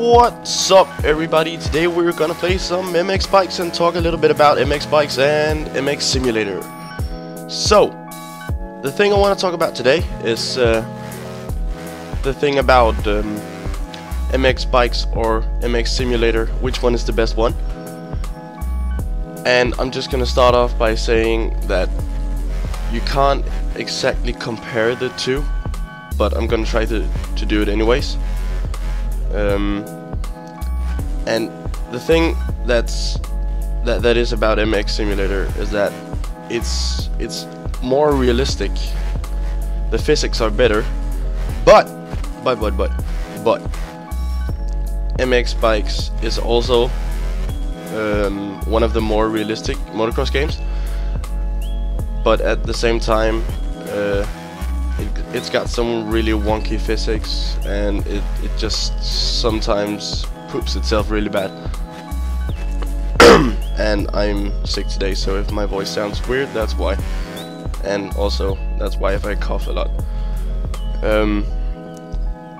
What's up, everybody? Today we're gonna play some MX bikes and talk a little bit about MX bikes and MX Simulator. So, the thing I want to talk about today is the thing about MX bikes or MX Simulator, which one is the best one. And I'm just gonna start off by saying that you can't exactly compare the two, but I'm gonna try to do it anyways. And the thing that is about MX Simulator is that it's more realistic. The physics are better, but MX bikes is also one of the more realistic motocross games. But at the same time, it's got some really wonky physics, and it just sometimes poops itself really bad. And I'm sick today, so if my voice sounds weird, that's why. And also, that's why if I cough a lot.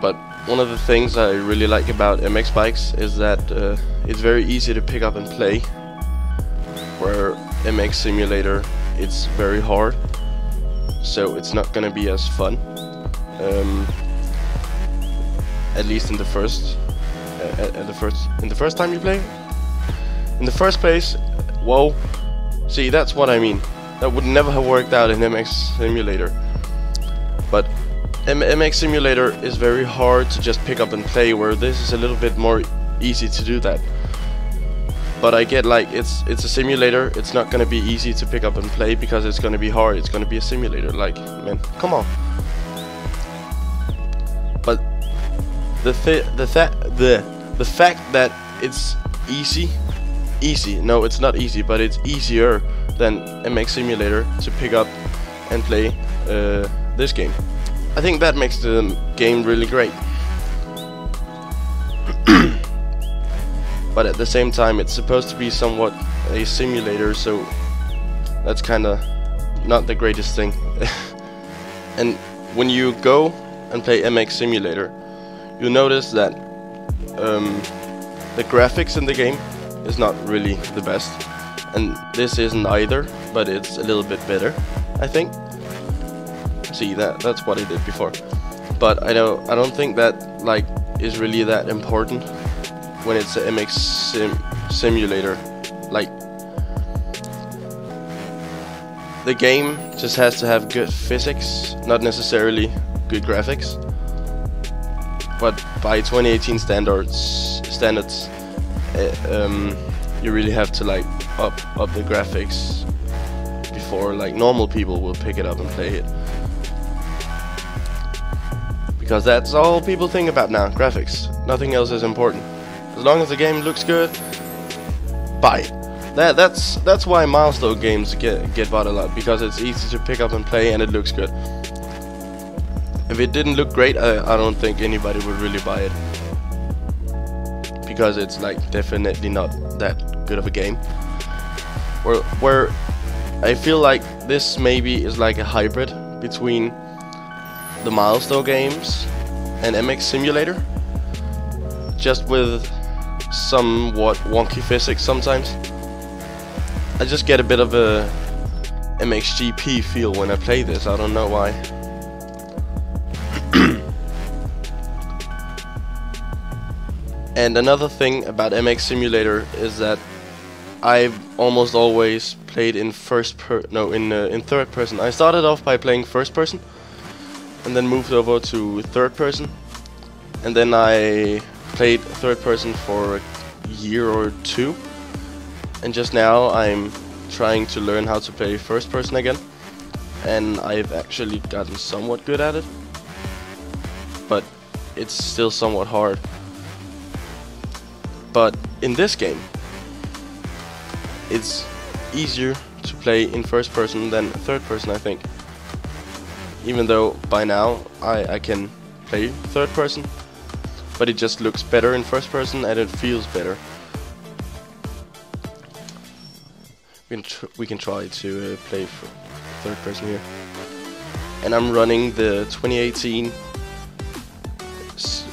But one of the things I really like about MX bikes is that it's very easy to pick up and play, where MX Simulator, it's very hard, so it's not gonna be as fun. At least in the first time you play. In the first place, whoa. See, that's what I mean. That would never have worked out in MX Simulator. But MX Simulator is very hard to just pick up and play, where this is a little bit more easy to do that. But I get, like, it's a simulator. It's not gonna be easy to pick up and play because it's gonna be hard. It's gonna be a simulator. Like, man, come on. But the fact that it's easy. No, it's not easy, but it's easier than MX Simulator to pick up and play this game. I think that makes the game really great. But at the same time, it's supposed to be somewhat a simulator, so that's kinda not the greatest thing. And when you go and play MX Simulator, you notice that the graphics in the game is not really the best, and this isn't either, but it's a little bit better, I think. See, that's what I did before, but I don't think that, like, is really that important when it's a MX Simulator. Like, the game just has to have good physics, not necessarily good graphics. But by 2018 standards, you really have to, like, up the graphics before, like, normal people will pick it up and play it. Because that's all people think about now, graphics. Nothing else is important. As long as the game looks good, buy it. That's why milestone games get bought a lot, because it's easy to pick up and play and it looks good. If it didn't look great, I don't think anybody would really buy it, because it's, like, definitely not that good of a game. Where I feel like this maybe is like a hybrid between the milestone games and MX Simulator, just with somewhat wonky physics sometimes. I just get a bit of a MXGP feel when I play this. I don't know why. And another thing about MX Simulator is that I've almost always played in in third person. I started off by playing first person, and then moved over to third person, and then I played third person for a year or two, and just now I'm trying to learn how to play first person again, and I've actually gotten somewhat good at it, but it's still somewhat hard. But in this game, it's easier to play in first person than third person, I think. Even though by now I can play third person, but it just looks better in first person and it feels better. We can try to play for third person here. And I'm running the 2018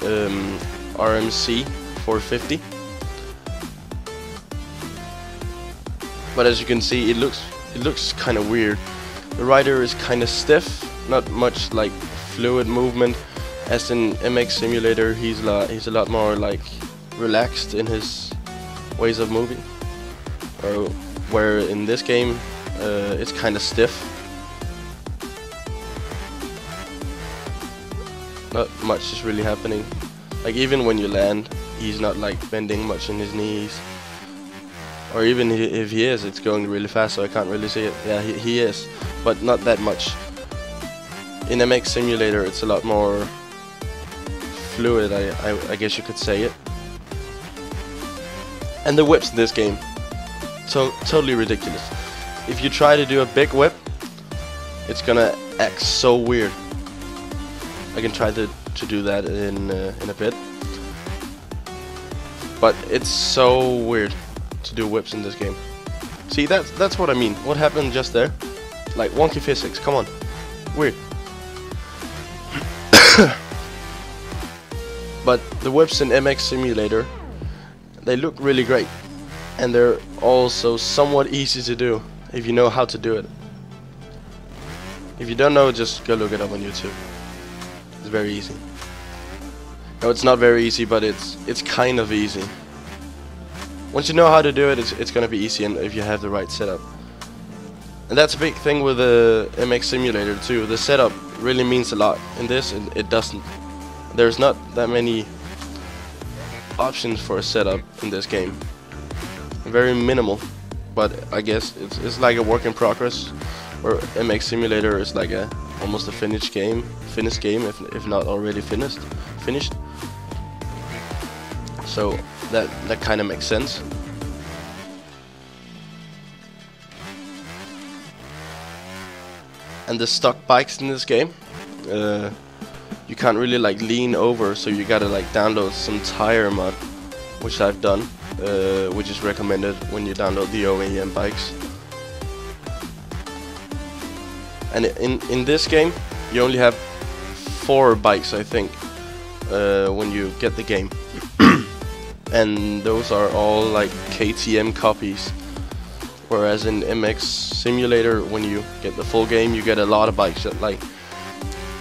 RMC 450. But as you can see, it looks kind of weird. The rider is kind of stiff, not much like fluid movement. As in MX Simulator, he's a lot more like relaxed in his ways of moving. Or where in this game, it's kind of stiff. Not much is really happening. Like even when you land, he's not like bending much in his knees. Or even if he is, it's going really fast, so I can't really see it. Yeah, he is, but not that much. In MX Simulator, it's a lot more fluid, I guess you could say it. And the whips in this game, totally ridiculous. If you try to do a big whip, it's gonna act so weird. I can try to do that in a bit, but it's so weird to do whips in this game. See, that's what I mean. What happened just there? Like wonky physics. Come on, weird. But the whips in MX Simulator, they look really great, and they're also somewhat easy to do if you know how to do it. If you don't know, just go look it up on YouTube. It's very easy. No, it's not very easy, but it's kind of easy. Once you know how to do it, it's gonna be easy, and if you have the right setup. And that's a big thing with the MX Simulator too. The setup really means a lot. In this, it doesn't. There's not that many options for a setup in this game. Very minimal, but I guess it's like a work in progress. Where MX Simulator is like almost a finished game, if not already finished. So that kind of makes sense. And the stock bikes in this game, you can't really like lean over, so you gotta like download some tire mod, which I've done, which is recommended when you download the OEM bikes. And in this game, you only have 4 bikes, I think, when you get the game. And those are all like KTM copies. Whereas in MX Simulator, when you get the full game, you get a lot of bikes. That, like,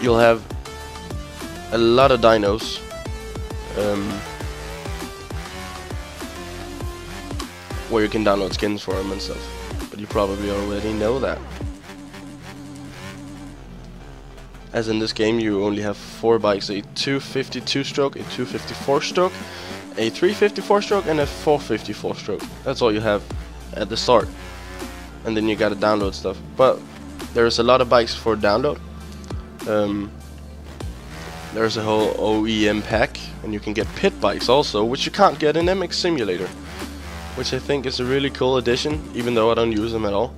you'll have a lot of dynos. Where you can download skins for them and stuff. But you probably already know that. As in this game, you only have 4 bikes: a 252 stroke, a 254 stroke, a 354 stroke, and a 454 stroke. That's all you have at the start, and then you gotta download stuff. But there's a lot of bikes for download. There's a whole OEM pack, and you can get pit bikes also, which you can't get in MX Simulator, which I think is a really cool addition, even though I don't use them at all.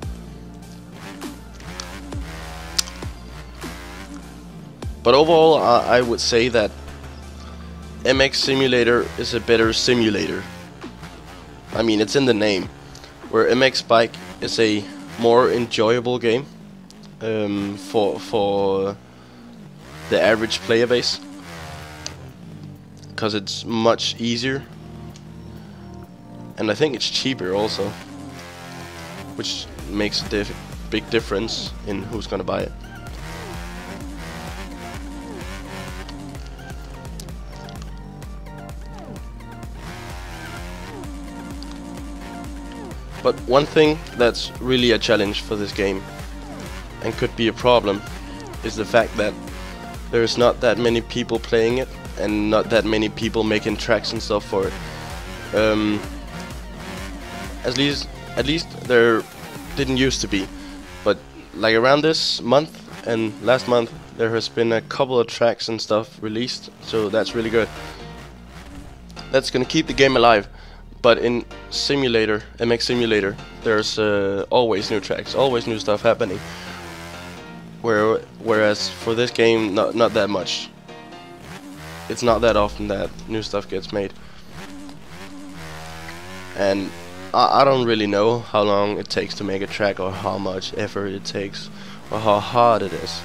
But overall, I would say that MX Simulator is a better simulator. I mean, it's in the name. Where MX Bike is a more enjoyable game for the average player base, because it's much easier, and I think it's cheaper also, which makes a big difference in who's gonna buy it. But one thing that's really a challenge for this game, and could be a problem, is the fact that there's not that many people playing it, and not that many people making tracks and stuff for it. At least there didn't used to be, but like around this month and last month, there has been a couple of tracks and stuff released, so that's really good. That's gonna keep the game alive. But in Simulator, MX Simulator, there's always new tracks, always new stuff happening. Whereas for this game, not that much. It's not that often that new stuff gets made. And I don't really know how long it takes to make a track, or how much effort it takes, or how hard it is.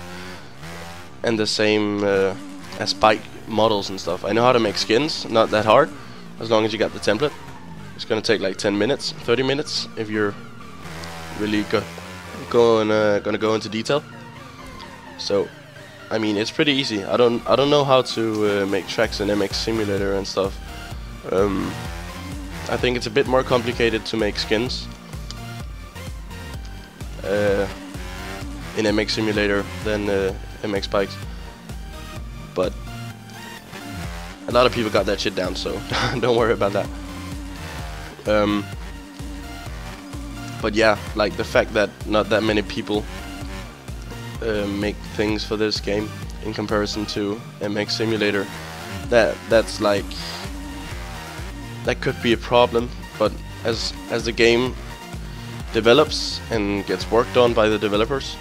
And the same as models and stuff. I know how to make skins, not that hard, as long as you got the template. It's gonna take like 10 minutes, 30 minutes if you're really gonna go into detail. So, I mean, it's pretty easy. I don't know how to make tracks in MX Simulator and stuff. I think it's a bit more complicated to make skins in MX Simulator than MX bikes, but a lot of people got that shit down, so don't worry about that. But yeah, like the fact that not that many people make things for this game in comparison to MX Simulator, that's like, that could be a problem. But as the game develops and gets worked on by the developers,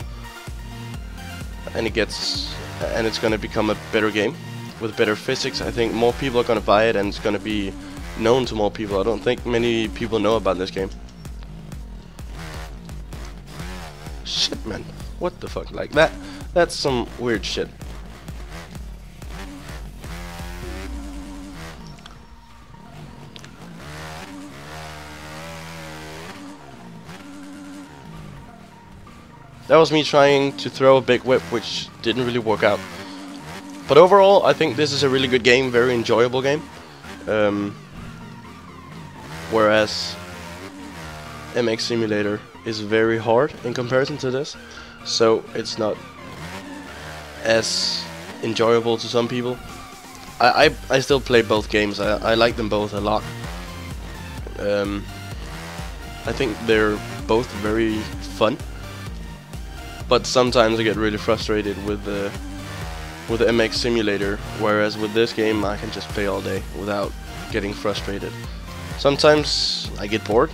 and it's gonna become a better game with better physics, I think more people are gonna buy it and it's gonna be known to more people. I don't think many people know about this game. Shit, man, what the fuck? Like that's some weird shit. That was me trying to throw a big whip, which didn't really work out. But overall, I think this is a really good game, very enjoyable game. Whereas MX Simulator is very hard in comparison to this, so it's not as enjoyable to some people. I still play both games. I like them both a lot. I think they're both very fun. But sometimes I get really frustrated with the MX Simulator, whereas with this game I can just play all day without getting frustrated. Sometimes I get bored,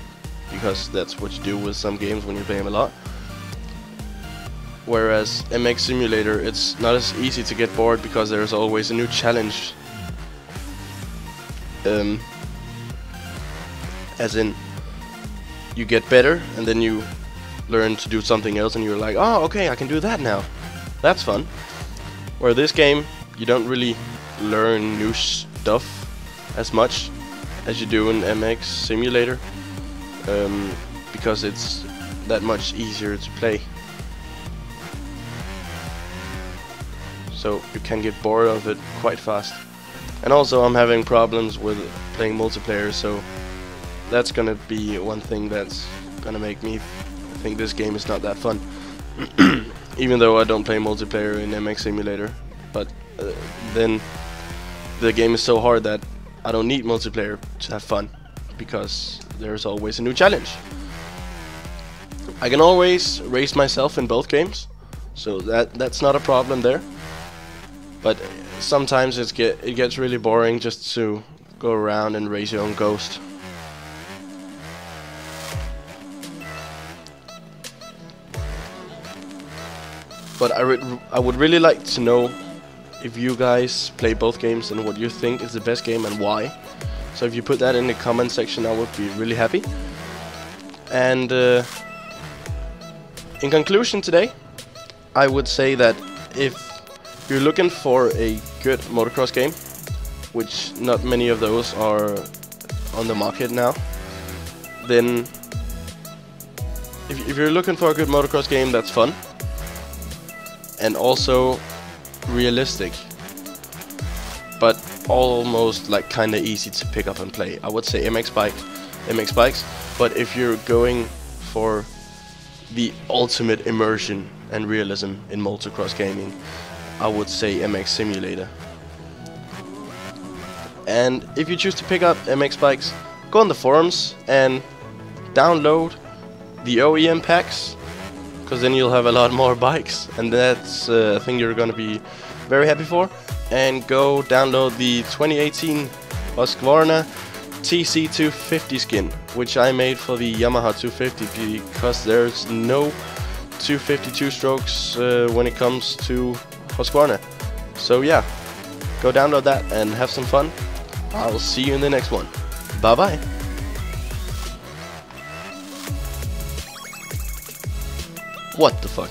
because that's what you do with some games when you play them a lot. Whereas MX Simulator, it's not as easy to get bored because there's always a new challenge. As in, you get better and then you learn to do something else and you're like, oh, okay, I can do that now. That's fun. Where this game, you don't really learn new stuff as much as you do in MX Simulator, because it's that much easier to play. So you can get bored of it quite fast. And also I'm having problems with playing multiplayer, so that's gonna be one thing that's gonna make me think this game is not that fun. Even though I don't play multiplayer in MX Simulator, but then the game is so hard that I don't need multiplayer to have fun, because there's always a new challenge. I can always race myself in both games, so that's not a problem there. But sometimes it gets really boring just to go around and race your own ghost. But I would really like to know if you guys play both games and what you think is the best game and why. So if you put that in the comment section, I would be really happy. And in conclusion today, I would say that if you're looking for a good motocross game, which not many of those are on the market now, then if you're looking for a good motocross game that's fun and also realistic, but almost like kinda easy to pick up and play, I would say MX Bikes. But if you're going for the ultimate immersion and realism in motocross gaming, I would say MX Simulator. And if you choose to pick up MX Bikes, go on the forums and download the OEM packs, because then you'll have a lot more bikes, and that's a thing you're gonna be very happy for. And go download the 2018 Husqvarna TC250 skin, which I made for the Yamaha 250, because there's no 252 strokes when it comes to Husqvarna. So yeah, go download that and have some fun. I'll see you in the next one. Bye bye. What the fuck?